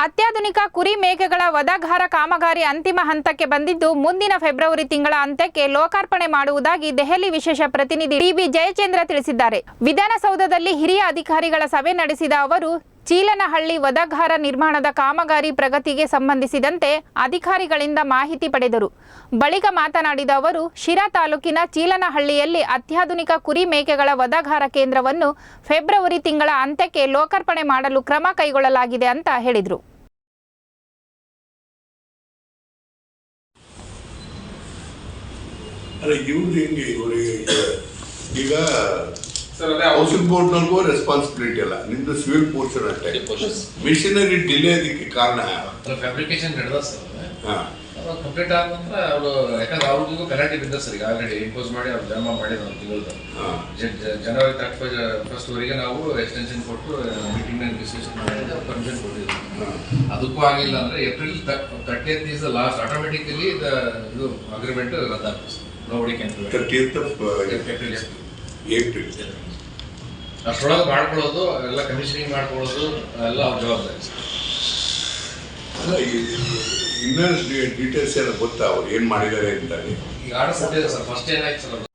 ಅತ್ಯಾಧುನಿಕ ಕುರಿ ಮೇಕೆಗಳ ವಧಾಗಾರ ಕಾಮಗಾರಿ ಅಂತಿಮ ಹಂತಕ್ಕೆ ಬಂದಿದ್ದು ಮುಂದಿನ ಫೆಬ್ರವರಿ ತಿಂಗಳ ಅಂತ್ಯಕ್ಕೆ ಲೋಕಾರ್ಪಣೆ ಮಾಡುವುದಾಗಿ ದೆಹಲಿ ವಿಶೇಷ ಪ್ರತಿನಿಧಿ ಟಿ.ಬಿ. ಜಯಚಂದ್ರ ತಿಳಿಸಿದ್ದಾರೆ. ವಿಧಾನಸೌಧದಲ್ಲಿ ಹಿರಿಯ ಅಧಿಕಾರಿಗಳ ಸಭೆ ನಡೆಸಿದ ಅವರು ಚೀಲನಹಳ್ಳಿ ವಧಾಗಾರ ನಿರ್ಮಾಣದ ಕಾಮಗಾರಿ ಪ್ರಗತಿಗೆ ಸಂಬಂಧಿಸಿದಂತೆ ಅಧಿಕಾರಿಗಳಿಂದ ಮಾಹಿತಿ ಪಡೆದರು. ಬಳಿಕ ಮಾತನಾಡಿದ ಅವರು ಶಿರಾ ತಾಲೂಕಿನ ಚೀಲನಹಳ್ಳಿಯಲ್ಲಿ ಅತ್ಯಾಧುನಿಕ ಕುರಿ ಮೇಕೆಗಳ ವಧಾಗಾರ ಕೇಂದ್ರವನ್ನು ಫೆಬ್ರವರಿ ತಿಂಗಳ ಅಂತ್ಯಕ್ಕೆ ಲೋಕಾರ್ಪಣೆ ಮಾಡಲು ಕ್ರಮ ಕೈಗೊಳ್ಳಲಾಗಿದೆ ಅಂತ ಹೇಳಿದರು. ಈಗ ಹೌಸಿಂಗ್ ಬೋರ್ಡ್ ನಲ್ಗೂ ರೆಸ್ಪಾನ್ಸಿಬಿಲಿಟಿ ಅಲ್ಲ, ನಿಮ್ದು ಸಿವಿಲ್ ಪೋರ್ಷನ್ ಅಷ್ಟೇ. ಮಿಷನರಿ ಡಿಲೇ ಅದಕ್ಕೆ ಕಾರಣ ಫ್ಯಾಬ್ರಿಕೇಶನ್ ನಡೆದ ಸರ್ ಕಂಪ್ಲೀಟ್ ಆದ ನಂತರ ಅವರು ಯಾಕಂದ್ರೆ ಅವ್ರಿಗೂ ಪೆನಾಲ್ಟಿ ಬಿದ್ದ ಸರ್. ಈಗ ಆಲ್ರೆಡಿ ಇಂಪೋಸ್ ಮಾಡಿ ಅವ್ರು ಜಮಾ ಮಾಡಿದ ಒಂದು ತಿಂಗಳದ ಜನವರಿ 31 ವರೆಗೆ ನಾವು ಎಕ್ಸ್ಟೆನ್ಷನ್ ಕೊಟ್ಟು ಮೀಟಿಂಗ್ ಡಿಸ್ಕಷನ್ ಮಾಡಿ ಪರ್ಮಿಷನ್ ಕೊಟ್ಟಿದ್ವಿ. ಅದಕ್ಕೂ ಆಗಿಲ್ಲ ಅಂದ್ರೆ April 30th is the last. Automatically ಇದು ಅಗ್ರಿಮೆಂಟ್ ರದ್ದಾಗ್ತದೆ sir. Nobody can 30th of April. ಅಷ್ಟರೊಳಗೆ ಮಾಡ್ಕೊಳ್ಳೋದು ಎಲ್ಲ ಕಮಿಷನಿಂಗ್ ಮಾಡ್ಕೊಳ್ಳೋದು ಎಲ್ಲ ಅವ್ರ ಜವಾಬ್ದಾರಿ. ಇನ್ನೂ ಡೀಟೇಲ್ಸ್ ಎಲ್ಲ ಗೊತ್ತಾ ಅವ್ರು ಏನ್ ಮಾಡಿದ್ದಾರೆ ಅಂತ? ಈಗ ಆರ್ಡರ್ ಕೊಟ್ಟಿದ್ದಾರೆ ಸರ್. ಫಸ್ಟ್ ಏನಾಯ್ತು ಸರ್